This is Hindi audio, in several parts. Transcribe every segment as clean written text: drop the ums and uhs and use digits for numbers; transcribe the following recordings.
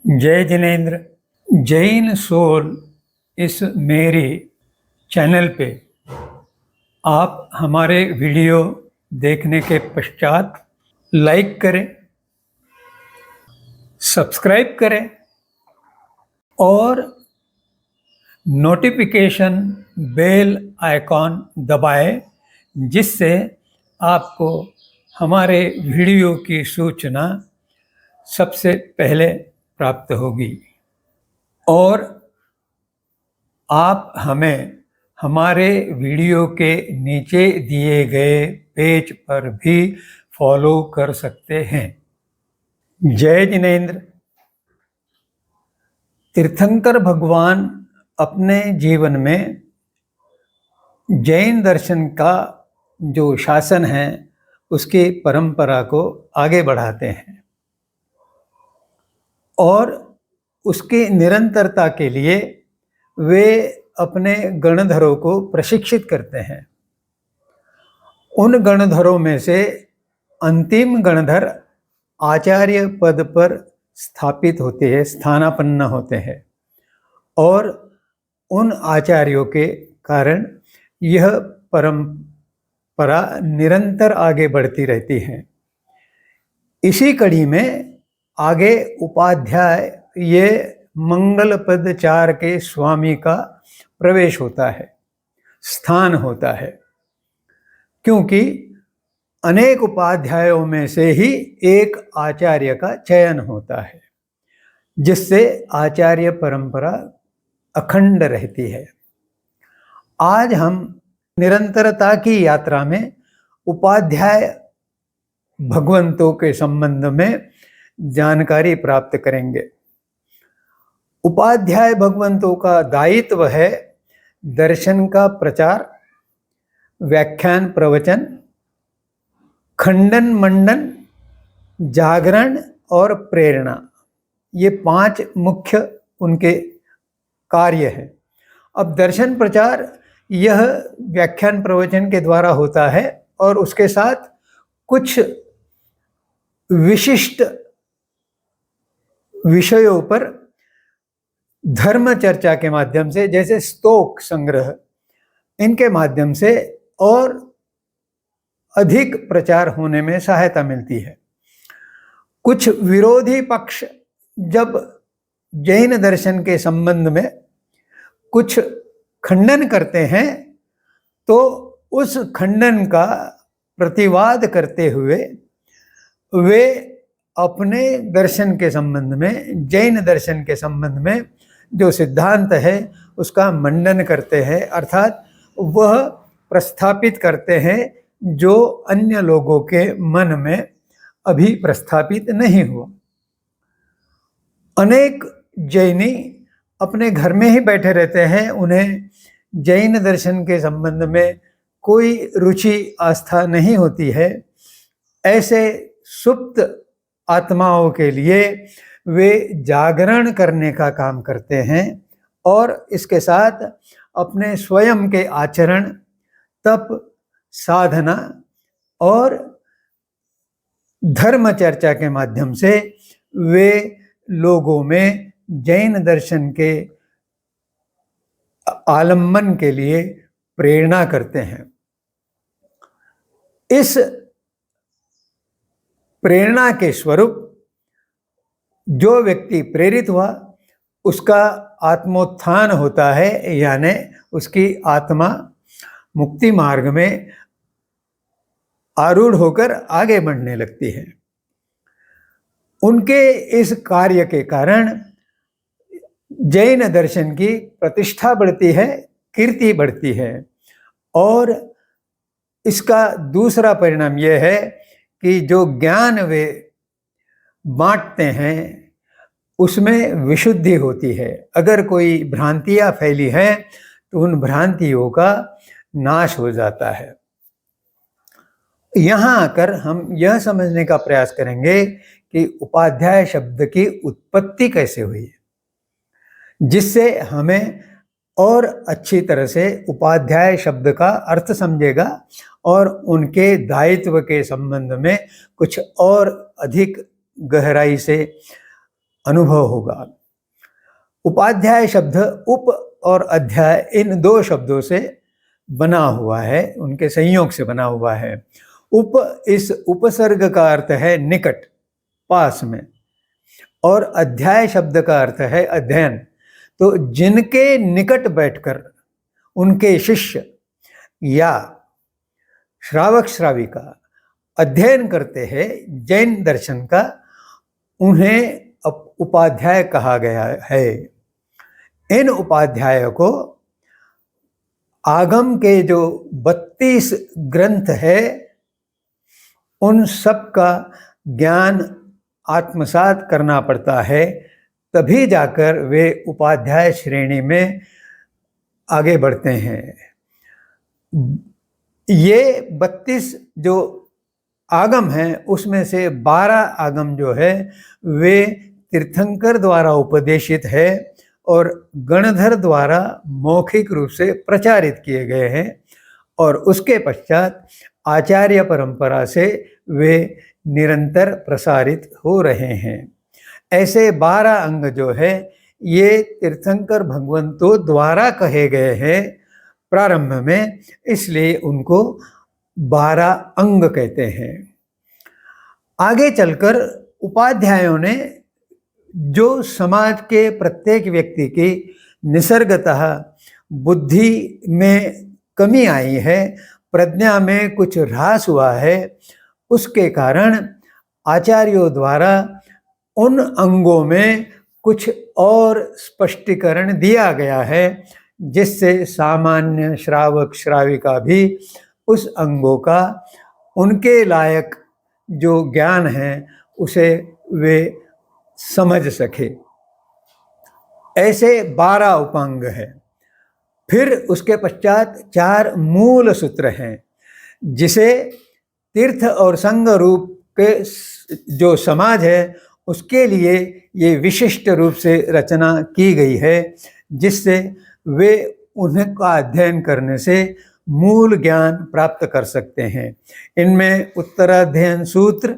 जय जिनेन्द्र। जैन सोल इस मेरे चैनल पे आप हमारे वीडियो देखने के पश्चात लाइक करें, सब्सक्राइब करें और नोटिफिकेशन बेल आइकॉन दबाएं, जिससे आपको हमारे वीडियो की सूचना सबसे पहले प्राप्त होगी। और आप हमें हमारे वीडियो के नीचे दिए गए पेज पर भी फॉलो कर सकते हैं। जय जिनेन्द्र। तीर्थंकर भगवान अपने जीवन में जैन दर्शन का जो शासन है उसकी परंपरा को आगे बढ़ाते हैं और उसकी निरंतरता के लिए वे अपने गणधरों को प्रशिक्षित करते हैं। उन गणधरों में से अंतिम गणधर आचार्य पद पर स्थापित होते हैं, स्थानापन्न होते हैं, और उन आचार्यों के कारण यह परंपरा निरंतर आगे बढ़ती रहती है। इसी कड़ी में आगे उपाध्याय ये मंगल पद 4 के स्वामी का प्रवेश होता है, स्थान होता है, क्योंकि अनेक उपाध्यायों में से ही एक आचार्य का चयन होता है, जिससे आचार्य परंपरा अखंड रहती है। आज हम निरंतरता की यात्रा में उपाध्याय भगवंतों के संबंध में जानकारी प्राप्त करेंगे। उपाध्याय भगवंतों का दायित्व है दर्शन का प्रचार, व्याख्यान प्रवचन, खंडन मंडन, जागरण और प्रेरणा। ये 5 मुख्य उनके कार्य हैं। अब दर्शन प्रचार यह व्याख्यान प्रवचन के द्वारा होता है और उसके साथ कुछ विशिष्ट विषयों पर धर्म चर्चा के माध्यम से, जैसे स्तोक संग्रह, इनके माध्यम से और अधिक प्रचार होने में सहायता मिलती है। कुछ विरोधी पक्ष जब जैन दर्शन के संबंध में कुछ खंडन करते हैं तो उस खंडन का प्रतिवाद करते हुए वे अपने दर्शन के संबंध में, जैन दर्शन के संबंध में जो सिद्धांत है उसका मंडन करते हैं, अर्थात वह प्रस्थापित करते हैं जो अन्य लोगों के मन में अभी प्रस्थापित नहीं हुआ। अनेक जैनी अपने घर में ही बैठे रहते हैं, उन्हें जैन दर्शन के संबंध में कोई रुचि आस्था नहीं होती है। ऐसे सुप्त आत्माओं के लिए वे जागरण करने का काम करते हैं और इसके साथ अपने स्वयं के आचरण, तप, साधना और धर्म चर्चा के माध्यम से वे लोगों में जैन दर्शन के आलम्बन के लिए प्रेरणा करते हैं। इस प्रेरणा के स्वरूप जो व्यक्ति प्रेरित हुआ उसका आत्मोत्थान होता है, यानी उसकी आत्मा मुक्ति मार्ग में आरूढ़ होकर आगे बढ़ने लगती है। उनके इस कार्य के कारण जैन दर्शन की प्रतिष्ठा बढ़ती है, कीर्ति बढ़ती है। और इसका दूसरा परिणाम यह है कि जो ज्ञान वे बांटते हैं उसमें विशुद्धि होती है। अगर कोई भ्रांतियां फैली हैं तो उन भ्रांतियों का नाश हो जाता है। यहाँ आकर हम यह समझने का प्रयास करेंगे कि उपाध्याय शब्द की उत्पत्ति कैसे हुई, जिससे हमें और अच्छी तरह से उपाध्याय शब्द का अर्थ समझेगा और उनके दायित्व के संबंध में कुछ और अधिक गहराई से अनुभव होगा। उपाध्याय शब्द उप और अध्याय इन दो शब्दों से बना हुआ है, उनके संयोग से बना हुआ है। उप, इस उपसर्ग का अर्थ है निकट, पास में, और अध्याय शब्द का अर्थ है अध्ययन। तो जिनके निकट बैठकर उनके शिष्य या श्रावक श्राविका अध्ययन करते हैं जैन दर्शन का, उन्हें उपाध्याय कहा गया है। इन उपाध्यायों को आगम के जो 32 ग्रंथ है उन सब का ज्ञान आत्मसात करना पड़ता है, तभी जाकर वे उपाध्याय श्रेणी में आगे बढ़ते हैं। ये 32 जो आगम हैं उसमें से 12 आगम जो है वे तीर्थंकर द्वारा उपदेशित है और गणधर द्वारा मौखिक रूप से प्रचारित किए गए हैं, और उसके पश्चात आचार्य परंपरा से वे निरंतर प्रसारित हो रहे हैं। ऐसे 12 अंग जो है ये तीर्थंकर भगवंतों द्वारा कहे गए हैं प्रारंभ में, इसलिए उनको 12 अंग कहते हैं। आगे चलकर उपाध्यायों ने जो समाज के प्रत्येक व्यक्ति की निसर्गतः बुद्धि में कमी आई है, प्रज्ञा में कुछ ह्रास हुआ है, उसके कारण आचार्यों द्वारा उन अंगों में कुछ और स्पष्टीकरण दिया गया है, जिससे सामान्य श्रावक श्राविका भी उस अंगों का उनके लायक जो ज्ञान है उसे वे समझ सके। ऐसे 12 उपांग हैं। फिर उसके पश्चात 4 मूल सूत्र हैं, जिसे तीर्थ और संघ रूप के जो समाज है उसके लिए ये विशिष्ट रूप से रचना की गई है, जिससे वे उनका अध्ययन करने से मूल ज्ञान प्राप्त कर सकते हैं। इनमें उत्तराध्ययन सूत्र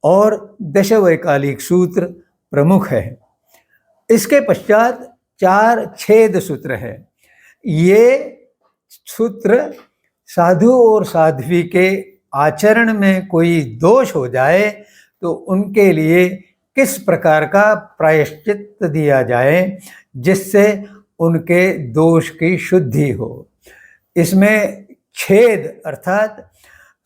और दशवैकालिक सूत्र प्रमुख है। इसके पश्चात 4 छेद सूत्र है। ये सूत्र साधु और साध्वी के आचरण में कोई दोष हो जाए तो उनके लिए किस प्रकार का प्रायश्चित दिया जाए जिससे उनके दोष की शुद्धि हो। इसमें छेद अर्थात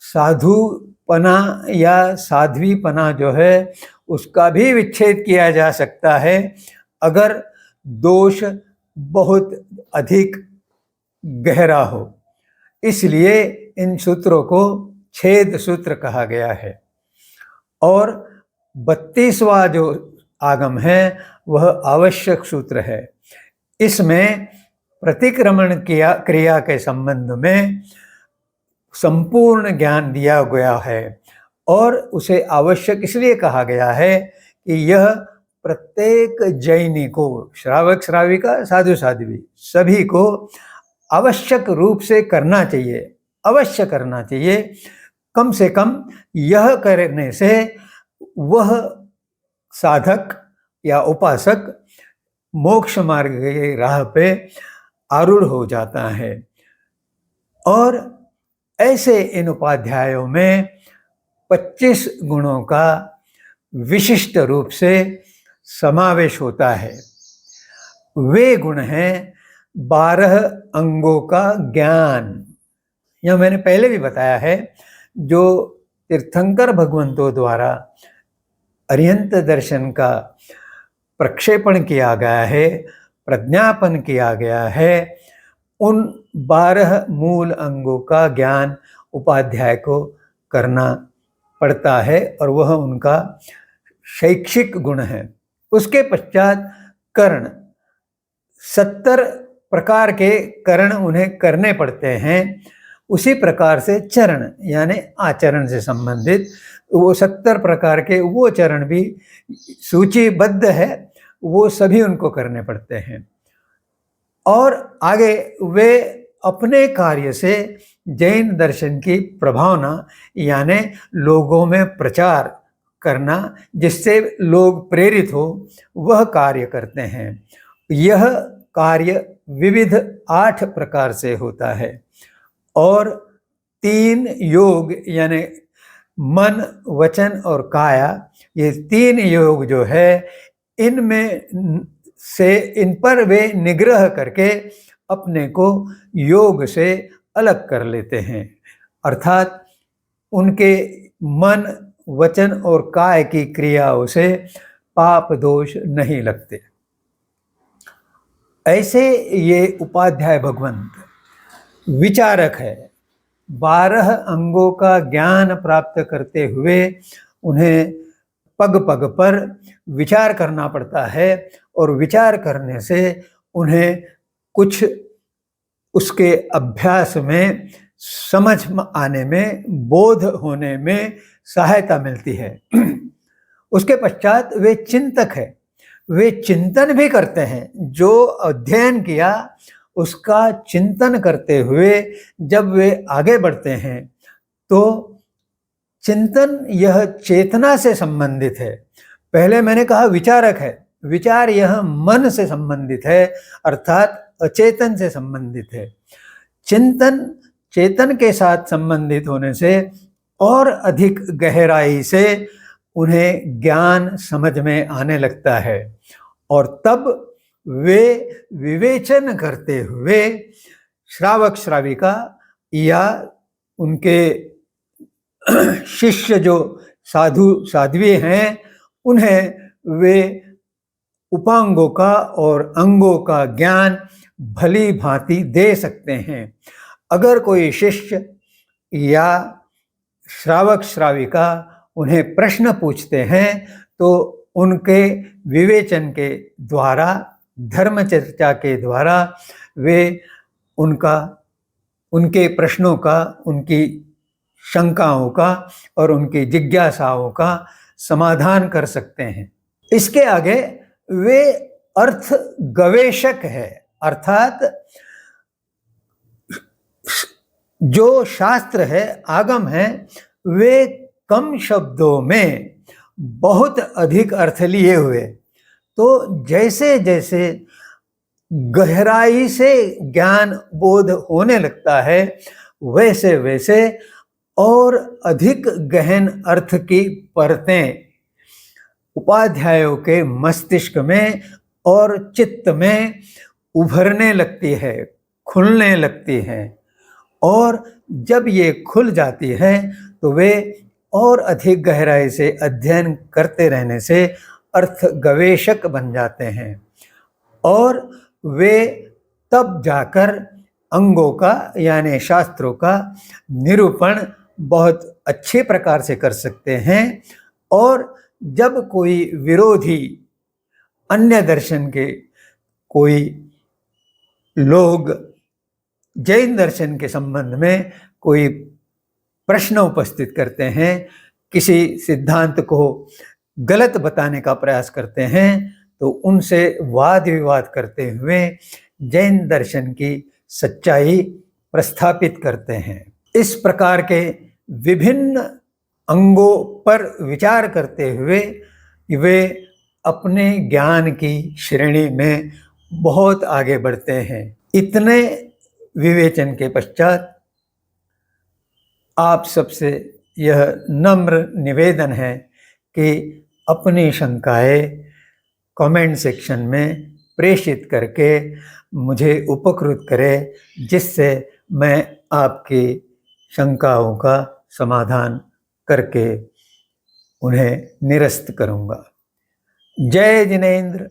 साधुपना या साध्वीपना जो है उसका भी विच्छेद किया जा सकता है अगर दोष बहुत अधिक गहरा हो। इसलिए इन सूत्रों को छेद सूत्र कहा गया है। और 32वां जो आगम है वह आवश्यक सूत्र है। इसमें प्रतिक्रमण क्रिया के संबंध में संपूर्ण ज्ञान दिया गया है और उसे आवश्यक इसलिए कहा गया है कि यह प्रत्येक जैनी को, श्रावक श्राविका साधु साध्वी सभी को आवश्यक रूप से करना चाहिए, अवश्य करना चाहिए। कम से कम यह करने से वह साधक या उपासक मोक्ष मार्ग के राह पे आरूढ़ हो जाता है। और ऐसे इन उपाध्यायों में 25 गुणों का विशिष्ट रूप से समावेश होता है। वे गुण हैं 12 अंगों का ज्ञान। यह मैंने पहले भी बताया है, जो तीर्थंकर भगवंतों द्वारा अरिहंत दर्शन का प्रक्षेपण किया गया है, प्रज्ञापन किया गया है, उन 12 मूल अंगों का ज्ञान उपाध्याय को करना पड़ता है और वह उनका शैक्षिक गुण है। उसके पश्चात कर्ण, 70 प्रकार के कर्ण उन्हें करने पड़ते हैं। उसी प्रकार से चरण यानी आचरण से संबंधित वो 70 प्रकार के वो चरण भी सूचीबद्ध है, वो सभी उनको करने पड़ते हैं। और आगे वे अपने कार्य से जैन दर्शन की प्रभावना यानी लोगों में प्रचार करना जिससे लोग प्रेरित हो, वह कार्य करते हैं। यह कार्य विविध 8 प्रकार से होता है और 3 योग यानी मन, वचन और काया, ये 3 योग जो है इनमें से इन पर वे निग्रह करके अपने को योग से अलग कर लेते हैं, अर्थात उनके मन, वचन और काय की क्रियाओं से पाप दोष नहीं लगते। ऐसे ये उपाध्याय भगवंत विचारक है। 12 अंगों का ज्ञान प्राप्त करते हुए उन्हें पग पग पर विचार करना पड़ता है और विचार करने से उन्हें कुछ उसके अभ्यास में समझ आने में, बोध होने में सहायता मिलती है। उसके पश्चात वे चिंतक है, वे चिंतन भी करते हैं। जो अध्ययन किया उसका चिंतन करते हुए जब वे आगे बढ़ते हैं तो चिंतन यह चेतना से संबंधित है। पहले मैंने कहा विचारक है, विचार यह मन से संबंधित है, अर्थात अचेतन से संबंधित है। चिंतन चेतन के साथ संबंधित होने से और अधिक गहराई से उन्हें ज्ञान समझ में आने लगता है और तब वे विवेचन करते हुए श्रावक श्राविका या उनके शिष्य जो साधु साध्वी हैं उन्हें वे उपांगों का और अंगों का ज्ञान भली भांति दे सकते हैं। अगर कोई शिष्य या श्रावक श्राविका उन्हें प्रश्न पूछते हैं तो उनके विवेचन के द्वारा, धर्म चर्चा के द्वारा वे उनके प्रश्नों का, उनकी शंकाओं का और उनकी जिज्ञासाओं का समाधान कर सकते हैं। इसके आगे वे अर्थ गवेषक है, अर्थात जो शास्त्र है, आगम है, वे कम शब्दों में बहुत अधिक अर्थ लिए हुए। तो जैसे जैसे गहराई से ज्ञान बोध होने लगता है वैसे वैसे और अधिक गहन अर्थ की परतें उपाध्यायों के मस्तिष्क में और चित्त में उभरने लगती है, खुलने लगती है और जब ये खुल जाती है तो वे और अधिक गहराई से अध्ययन करते रहने से अर्थ गवेषक बन जाते हैं और वे तब जाकर अंगों का यानी शास्त्रों का निरूपण बहुत अच्छे प्रकार से कर सकते हैं। और जब कोई विरोधी अन्य दर्शन के कोई लोग जैन दर्शन के संबंध में कोई प्रश्न उपस्थित करते हैं, किसी सिद्धांत को गलत बताने का प्रयास करते हैं, तो उनसे वाद विवाद करते हुए जैन दर्शन की सच्चाई प्रस्थापित करते हैं। इस प्रकार के विभिन्न अंगों पर विचार करते हुए वे अपने ज्ञान की श्रेणी में बहुत आगे बढ़ते हैं। इतने विवेचन के पश्चात आप सबसे यह नम्र निवेदन है कि अपनी शंकाएं कमेंट सेक्शन में प्रेषित करके मुझे उपकृत करें, जिससे मैं आपकी शंकाओं का समाधान करके उन्हें निरस्त करूंगा। जय जिनेंद्र।